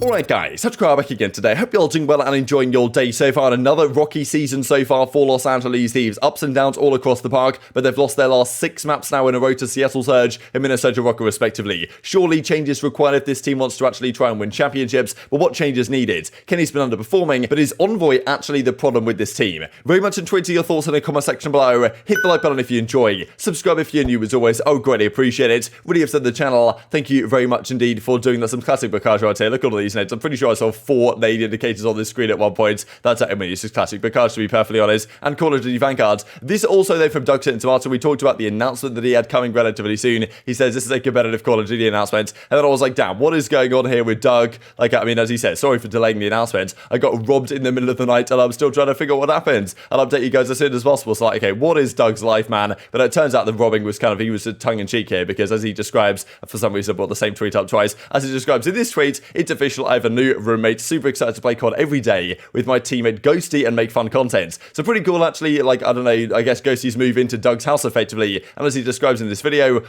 Alright guys, TacticalRab back again today. Hope you're all doing well and enjoying your day so far. Another rocky season so far for Los Angeles Thieves. Ups and downs all across the park, but they've lost their last 6 maps now in a row to Seattle Surge and Minnesota Rokkr respectively. Surely changes required if this team wants to actually try and win championships, but what changes needed? Kenny's been underperforming, but is Envoy actually the problem with this team? Very much intrigued to your thoughts in the comment section below. Hit the like button if you enjoy. Subscribe if you're new as always. I would greatly appreciate it. Really have said the channel. Thank you very much indeed for doing that. Some classic Bookage right here. Look at all these names. I'm pretty sure I saw 4 nade indicators on the screen at one point. That's it. I mean, it's just classic Bookage to be perfectly honest. And Call of Duty Vanguard. This also though from Doug Tomato. We talked about the announcement that he had coming relatively soon. He says this is a competitive Call of Duty announcement. And then I was like, damn, what is going on here with Doug? Like, I mean, as he said, sorry for delaying the announcement. I got robbed in the middle of the night and I'm still trying to figure out what happened. I'll update you guys as soon as possible. So like, okay, what is Doug's life, man? But it turns out the robbing was kind of, he was a tongue-in-cheek here because as he describes, for some reason I brought the same tweet up twice, as he describes in this tweet, it's official, I have a new roommate, super excited to play COD every day with my teammate Ghosty and make fun content. So pretty cool actually, like, I don't know, I guess Ghosty's move into Doug's house effectively, and as he describes in this video,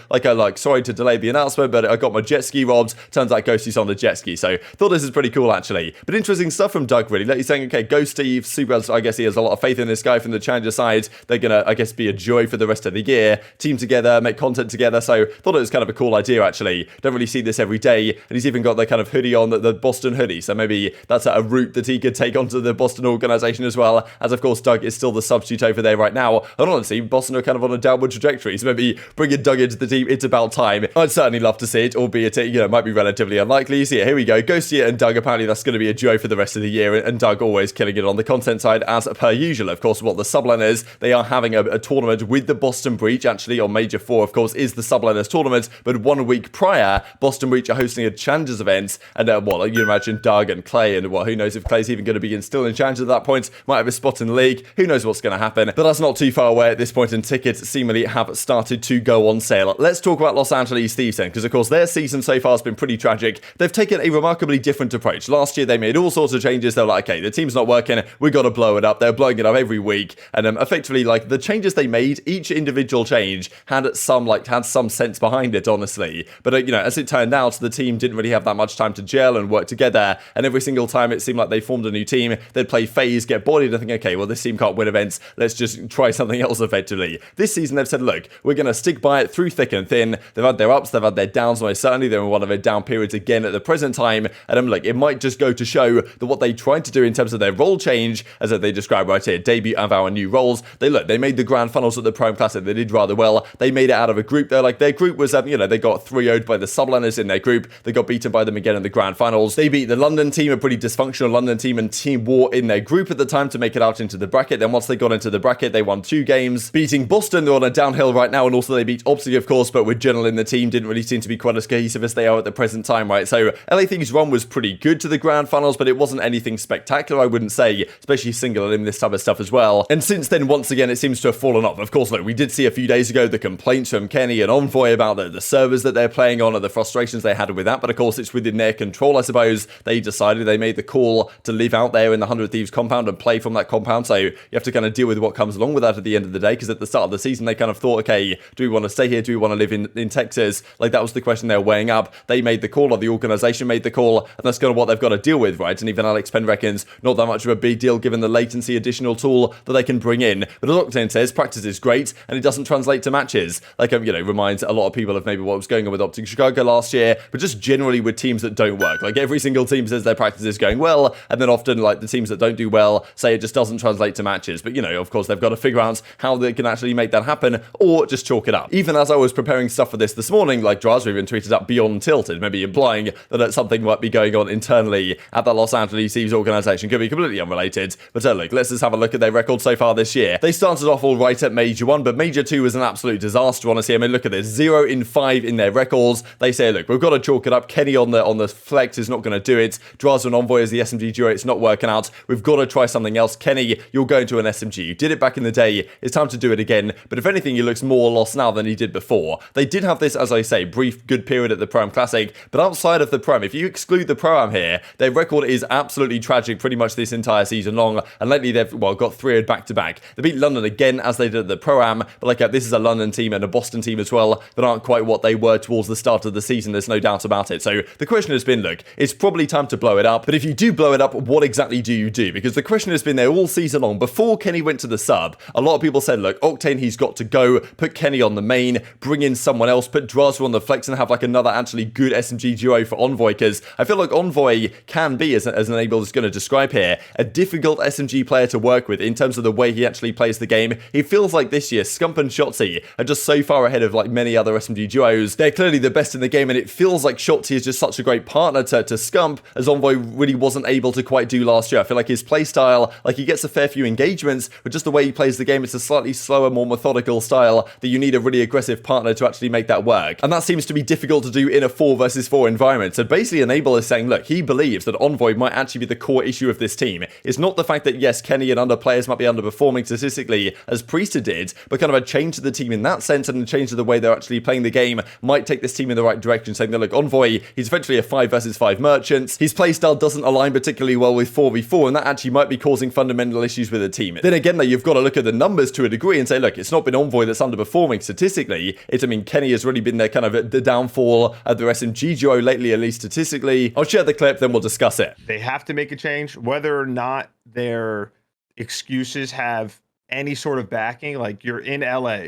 sorry to delay the announcement, but I got my jet ski robbed, turns out Ghosty's on the jet ski, so thought this is pretty cool actually. But interesting stuff from Doug really, like he's saying, okay, Ghosty, super, I guess he has a lot of faith in this guy from the Challenger side, they're gonna, I guess, be a joy for the rest of the year, team together, make content together, so thought it was kind of a cool idea actually. Don't really see this every day, and he's even got the kind of hoodie on, the Boston hoodie, so maybe that's a route that he could take onto the Boston organization as well, as of course Doug is still the substitute over there right now, and honestly, Boston are kind of on a downward trajectory, so maybe bringing Doug into the team, it's about time. I'd certainly love to see it, albeit it, you know, might be relatively unlikely. So yeah, here we go, Ghosty and Doug, apparently that's going to be a joy for the rest of the year, and Doug always killing it on the content side as per usual. Of course, what the subline is, they are having a tournament with the Boston Breach, actually on Major 4, of course, is the subliners tournament, but 1 week prior, Boston Breach are hosting a Challengers event, and like you imagine Doug and Clay, and who knows if Clay's even going to be still in Challengers at that point, might have a spot in the league, who knows what's going to happen, but that's not too far away at this point, and tickets seemingly have started to go on sale. Let's talk about Los Angeles Thieves then, because of course their season so far has been pretty tragic. They've taken a remarkably different approach. Last year they made all sorts of changes. They were like, okay, the team's not working, we got to blow it up. They're blowing it up every week, and effectively, like, the changes they made, each individual change had some sense behind it, honestly. But you know, as it turned out, the team didn't really have that much time to gel and work together, and every single time it seemed like they formed a new team, they'd play FaZe, get bodied, and think, okay, well, this team can't win events, let's just try something else effectively. This season they've said, look, we're going to stick by it through thick and thin. They've had their ups, they've had their downs, most certainly they're in one of their down periods again at the present time, and look, it might just go to show that what they tried to do in terms of their role change, as they describe right here, debut of our new roles, they made the grand finals at the Prime Classic, they did rather well, they made it out of a group, they're like, their group was, you know, they got 3-0'd by the subliners in their group, they got beaten by them again in the grand finals, they beat the London team, a pretty dysfunctional London team, and Team War in their group at the time to make it out into the bracket. Then once they got into the bracket, they won 2 games, beating Boston. They're on a downhill right now, and also they beat aBeZy, of course, but with General in the team, didn't really seem to be quite as cohesive as they are at the present time, right? So LA Thieves' run was pretty good to the grand finals, but it wasn't anything spectacular, I wouldn't say, especially single and this type of stuff as well. And since then, once again, it seems to have fallen off. Of course, look, we did see a few days ago the complaints from Kenny and Envoy about the servers that they're playing on and the frustrations they had with that, but of course, it's within their control, I suppose. They decided, they made the call to live out there in the 100 Thieves compound and play from that compound, so you have to kind of deal with what comes along with that at the end of the day, because at the start of the season, they kind of thought, okay, do we want to stay here? Do we want to live in Texas? Like, that was the question they were weighing up. They made the call, or the organization made the call, and that's kind of what they've got to deal with, right? And even Alex Penn reckons not that much of a big deal given the latency additional tool that they can bring in. But as Octane says, practice is great, and it doesn't translate to matches. Like, you know, reminds a lot of people of maybe what was going on with Optic Chicago last year, but just generally with teams that don't work. Like, every single team says their practice is going well, and then often, like, the teams that don't do well say it just doesn't translate to matches. But, you know, of course, they've got to figure out how they can actually make that happen, or just chalk it up. Even as I was preparing stuff for this morning, like, Drazah even tweeted up Beyond Tilted, maybe implying that something might be going on internally at the Los Angeles Thieves organization. Could be completely unrelated, but look, let's just have a look at their record so far this year. They started off all right at Major 1, but Major 2 was an absolute disaster, honestly. I mean, look at this, 0 in 5 in their records. They say, look, we've got to chalk it up. Kenny on the flex is not going to do it. Drazah and Envoy as the SMG duo, it's not working out. We've got to try something else. Kenny, you're going to an SMG. You did it back in the day. It's time to do it again. But if anything, he looks more lost now than he did before. They did have this, as I say, brief good period at the Pro-Am Classic, but outside of the Pro-Am, if you exclude the Pro-Am here, their record is absolutely tragic pretty much this entire season long, and lately they've, well, got 3-0 back-to-back. They beat London again, as they did at the Pro-Am, but like, this is a London team and a Boston team as well, that aren't quite what they were towards the start of the season, there's no doubt about it. So the question has been, look, it's probably time to blow it up. But if you do blow it up, what exactly do you do? Because the question has been there all season long. Before Kenny went to the sub, a lot of people said, look, Octane, he's got to go, put Kenny on the main, bring in someone else, put Drazah on the flex, and have like another actually good SMG duo for Envoy, because I feel like Envoy can be, as an aBeZy is going to describe here, a difficult SMG player to work with in terms of the way he actually plays the game. He feels like this year, Scump and Shotzzy are just so far ahead of like many other SMG duos. They're clearly the best in the game, and it feels like Shotzzy is just such a great partner to Scump, as Envoy really wasn't able to quite do last year. I feel like his playstyle, like he gets a fair few engagements, but just the way he plays the game, it's a slightly slower, more methodical style that you need a really aggressive partner to actually make that work. And that seems to be difficult to do in a 4 versus 4 environment. So basically aBeZy is saying, look, he believes that Envoy might actually be the core issue of this team. It's not the fact that, yes, Kenny and other players might be underperforming statistically as Priestahh did, but kind of a change to the team in that sense, and a change to the way they're actually playing the game might take this team in the right direction, saying that, look, Envoy, he's eventually a 5 versus 5 merchant. His playstyle doesn't align particularly well with 4v4, and that actually might be causing fundamental issues with the team. Then again, though, you've got to look at the numbers to a degree and say, look, it's not been Envoy that's underperforming statistically. It's, I mean, Kenny has really been their kind of the downfall of the SMG duo lately, at least statistically. I'll share the clip, then we'll discuss it. They have to make a change, whether or not their excuses have any sort of backing. Like, you're in LA.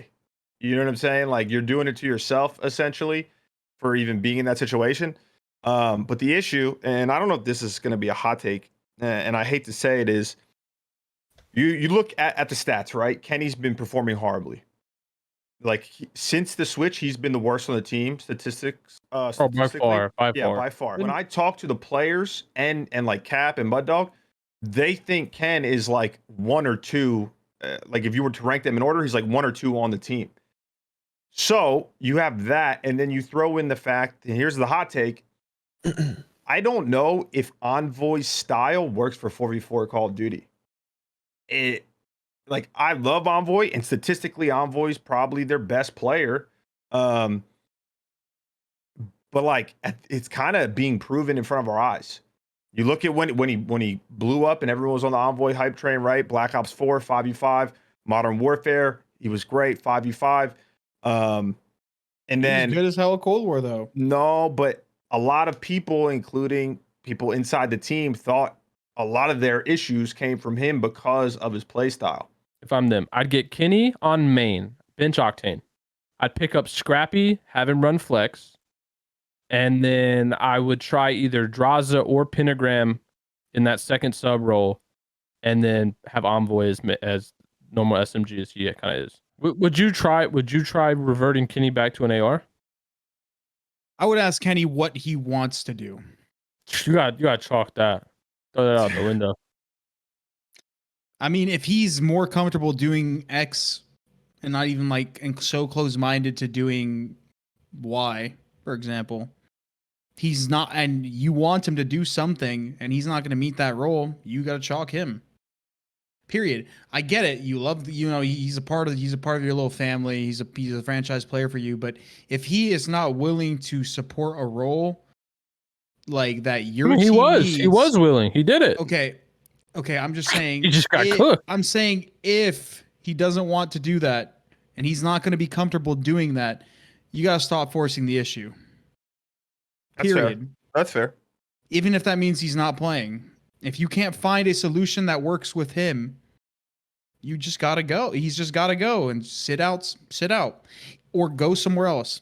You know what I'm saying? Like, you're doing it to yourself, essentially, for even being in that situation. But the issue, and I don't know if this is going to be a hot take, and I hate to say it, is you look at the stats, right? Kenny's been performing horribly. Like, since the switch, he's been the worst on the team. Statistics. By far. By far. When I talk to the players and like Cap and Mud Dog, they think Ken is like 1 or 2. Like, if you were to rank them in order, he's like 1 or 2 on the team. So you have that, and then you throw in the fact, and here's the hot take. I don't know if Envoy's style works for 4v4 Call of Duty. Like, I love Envoy, and statistically, Envoy's probably their best player. But like, it's kind of being proven in front of our eyes. You look at when he blew up and everyone was on the Envoy hype train, right? Black Ops 4, 5v5, Modern Warfare, he was great, 5v5. And then he's good as hell at Cold War, though. No, but a lot of people, including people inside the team, thought a lot of their issues came from him because of his play style. If I'm them, I'd get Kenny on main, bench Octane. I'd pick up Scrappy, have him run flex, and then I would try either Drazah or Pentagram in that second sub role, and then have Envoy as normal SMG as he kind of is. Would you try reverting Kenny back to an AR? I would ask Kenny what he wants to do. You got chalk that. Throw that out the window. I mean, if he's more comfortable doing X and not even like and so close-minded to doing Y, for example, he's not, and you want him to do something and he's not going to meet that role, you got to chalk him. Period. I get it. You love, he's a part of your little family. He's a franchise player for you. But if he is not willing to support a role like that, he was willing. He did it. Okay. I'm just saying. He just got cooked. I'm saying if he doesn't want to do that and he's not going to be comfortable doing that, you got to stop forcing the issue. Period. That's fair. Even if that means he's not playing. If you can't find a solution that works with him, you just got to go. He's just got to go and sit out, or go somewhere else.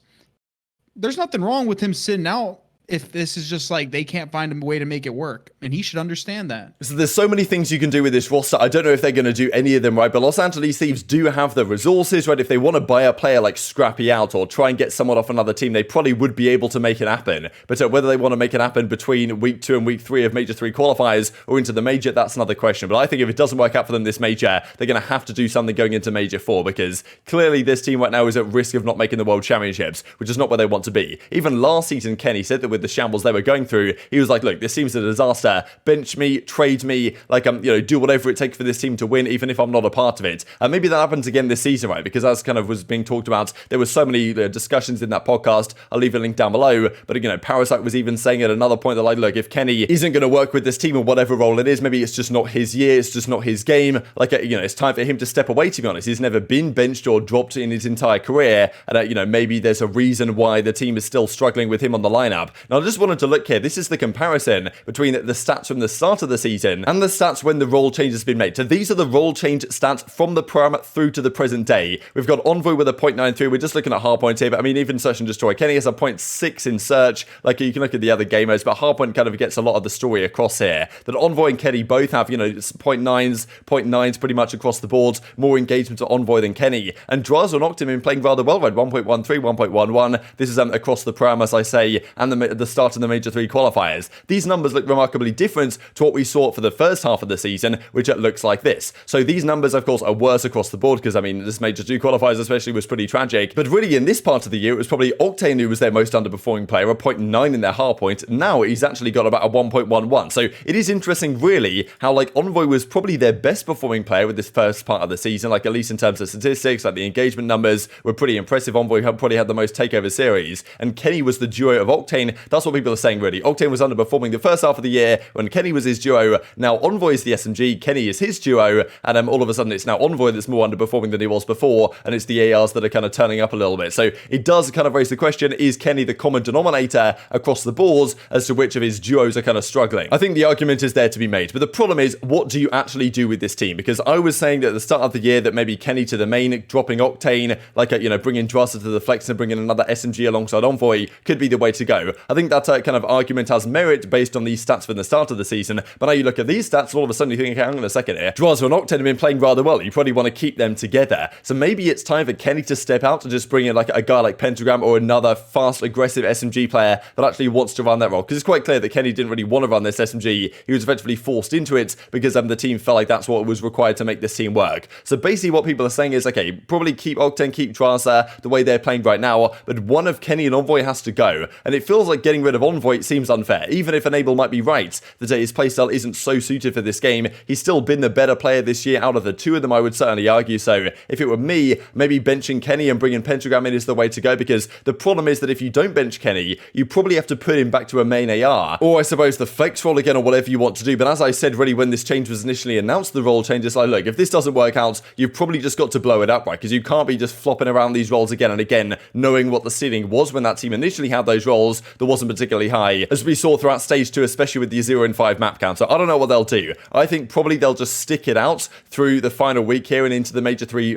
There's nothing wrong with him sitting out if this is just like they can't find a way to make it work. And he should understand that. So there's so many things you can do with this roster. I don't know if they're going to do any of them right, but Los Angeles Thieves do have the resources, right? If they want to buy a player like Scrappy out or try and get someone off another team, they probably would be able to make it happen. But whether they want to make it happen between week 2 and week 3 of Major 3 qualifiers or into the Major, that's another question. But I think if it doesn't work out for them this Major, they're going to have to do something going into Major 4, because clearly this team right now is at risk of not making the World Championships, which is not where they want to be. Even last season, Kenny said that with the shambles they were going through, he was like, look, this seems a disaster. Bench me, trade me, like, do whatever it takes for this team to win, even if I'm not a part of it. And maybe that happens again this season, right? Because as kind of was being talked about, there were so many discussions in that podcast. I'll leave a link down below. But, Parasite was even saying at another point that, like, look, if Kenny isn't going to work with this team in whatever role it is, maybe it's just not his year, it's just not his game. Like, it's time for him to step away, to be honest. He's never been benched or dropped in his entire career. And, maybe there's a reason why the team is still struggling with him on the lineup. Now, I just wanted to look here. This is the comparison between the stats from the start of the season and the stats when the role change has been made. So these are the role change stats from the Prem through to the present day. We've got Envoy with a 0.93. We're just looking at hardpoint here, but I mean, even Search and Destroy. Kenny has a 0.6 in Search. Like, you can look at the other gamers, but hardpoint kind of gets a lot of the story across here. That Envoy and Kenny both have, 0.9s pretty much across the board. More engagement to Envoy than Kenny. And Drazah and Octane have been playing rather well, right? 1.13, 1.11. This is across the Prem, as I say, and the start of the Major 3 qualifiers. These numbers look remarkably different to what we saw for the first half of the season, which it looks like this. So these numbers, of course, are worse across the board, because, I mean, this Major 2 qualifiers especially was pretty tragic. But really, in this part of the year, it was probably Octane who was their most underperforming player, a 0.9 in their hardpoint. Now he's actually got about a 1.11. So it is interesting, really, how, like, Envoy was probably their best performing player with this first part of the season, like, at least in terms of statistics, like the engagement numbers were pretty impressive. Envoy probably had the most takeover series, and Kenny was the duo of Octane. That's what people are saying, really. Octane was underperforming the first half of the year when Kenny was his duo. Now Envoy is the SMG, Kenny is his duo, and all of a sudden it's now Envoy that's more underperforming than he was before, and it's the ARs that are kind of turning up a little bit. So it does kind of raise the question, is Kenny the common denominator across the board as to which of his duos are kind of struggling? I think the argument is there to be made, but the problem is, what do you actually do with this team? Because I was saying that at the start of the year that maybe Kenny to the main, dropping Octane, like, bringing Drazah to the flex and bringing another SMG alongside Envoy could be the way to go. I think that kind of argument has merit based on these stats from the start of the season, but now you look at these stats, all of a sudden you think, okay, hang on a second here, Drazah and Octane have been playing rather well. You probably want to keep them together. So maybe it's time for Kenny to step out and just bring in like a guy like Pentagram or another fast, aggressive SMG player that actually wants to run that role. Because it's quite clear that Kenny didn't really want to run this SMG. He was effectively forced into it because the team felt like that's what was required to make this team work. So basically what people are saying is, okay, probably keep Octane, keep Drazah the way they're playing right now, but one of Kenny and Envoy has to go. And it feels like getting rid of Envoy seems unfair. Even if Enable might be right that his playstyle isn't so suited for this game, he's still been the better player this year out of the two of them, I would certainly argue. So if it were me, maybe benching Kenny and bringing Pentagram in is the way to go, because the problem is that if you don't bench Kenny, you probably have to put him back to a main AR, or I suppose the flex role again, or whatever you want to do. But as I said, really, when this change was initially announced, the role change is like, look, if this doesn't work out, you've probably just got to blow it up, right? Because you can't be just flopping around these roles again and again, knowing what the ceiling was when that team initially had those roles that wasn't particularly high, as we saw throughout stage 2, especially with the 0 and 5 map count. So I don't know what they'll do. I think probably they'll just stick it out through the final week here and into the Major 3,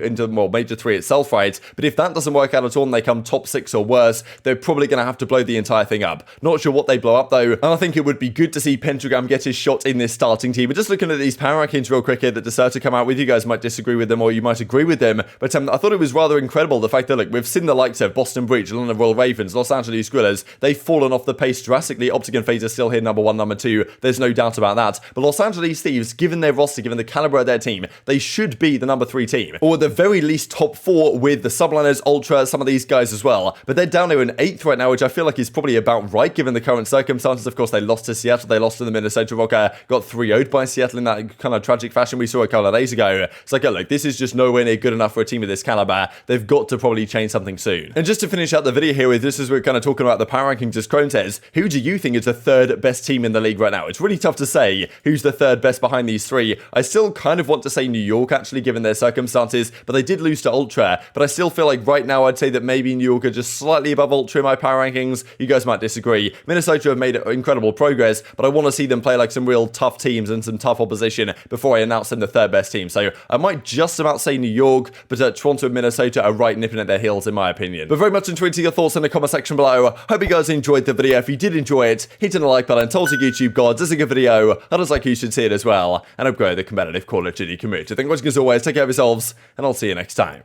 Major 3 itself, right? But if that doesn't work out at all and they come top 6 or worse, they're probably going to have to blow the entire thing up. Not sure what they blow up though, and I think it would be good to see Pentagram get his shot in this starting team. But just looking at these power rankings real quick here that decided to come out with, you guys might disagree with them or you might agree with them, but I thought it was rather incredible the fact that, look, we've seen the likes of Boston Breach, London Royal Ravens, Los Angeles Guerrillas, they've fallen off the pace drastically. Optic and FaZe are still here number 1, number 2, there's no doubt about that. But Los Angeles Thieves, given their roster, given the caliber of their team, they should be the number 3 team, or at the very least top 4 with the Subliners, Ultra, some of these guys as well. But they're down there in 8th right now, which I feel like is probably about right given the current circumstances. Of course, they lost to Seattle, they lost to the Minnesota Rokkr, got 3-0'd by Seattle in that kind of tragic fashion we saw a couple of days ago. It's like, look, this is just nowhere near good enough for a team of this caliber. They've got to probably change something soon. And just to finish out the video here with this, as we're kind of talking about the power rankings, as Crone says, who do you think is the 3rd best team in the league right now? It's really tough to say who's the 3rd best behind these 3. I still kind of want to say New York, actually, given their circumstances, but they did lose to Ultra. But I still feel like right now I'd say that maybe New York are just slightly above Ultra in my power rankings. You guys might disagree. Minnesota have made incredible progress, but I want to see them play like some real tough teams and some tough opposition before I announce them the 3rd best team. So I might just about say New York, but Toronto and Minnesota are right nipping at their heels in my opinion. But very much enjoyed your thoughts in the comment section below. Hope you guys enjoyed the video. If you did enjoy it, hit on the like button, tell us your YouTube gods, this is a good video, others like you should see it as well, and upgrade the competitive Call of Duty community. Thank you for watching as always, take care of yourselves, and I'll see you next time.